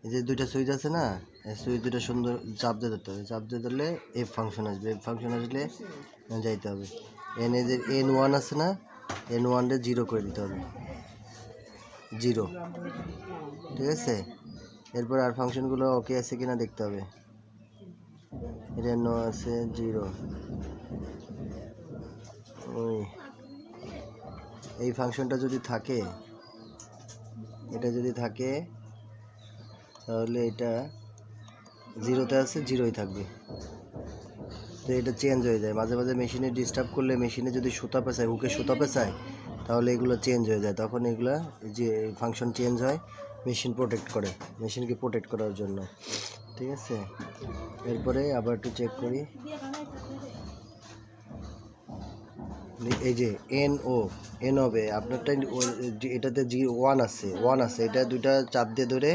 এই যে দুইটা সুইচ আছে না, এই সুইচ দুটো সুন্দর চাপ দিয়ে ধরতে হবে। চাপ দিয়ে ধরলে এফ ফাংশন আসবে। এফ ফাংশন আসলে যাইতে হবে এনে যে N1 আছে না, N1-রে 0 করে দিতে হবে, 0। ঠিক আছে, এরপর আর ফাংশনগুলো ওকে আছে কিনা দেখতে হবে। এটা নো আছে 0। ওই এই ফাংশনটা যদি থাকে, এটা যদি থাকে তাহলে এটা 0-তে আছে, 0-ই থাকবে। তো এটা চেঞ্জ হয়ে যায় মাঝে মাঝে। মেশিনে ডিস্টার্ব করলে, মেশিনে যদি সুতা পেঁচায়, হুকে সুতা পেঁচায়, তাহলে এগুলো চেঞ্জ হয়ে যায়। তখন এগুলা যে ফাংশন চেঞ্জ হয়, মেশিন প্রোটেক্ট করে, মেশিনকে প্রোটেক্ট করার জন্য। ঠিক আছে, এরপরে আবার একটু চেক করি। এই যে এন হবে আপনারটা, এটাতে G1 আছে, 1 আছে, এটা দুইটা চাপ দিয়ে ধরে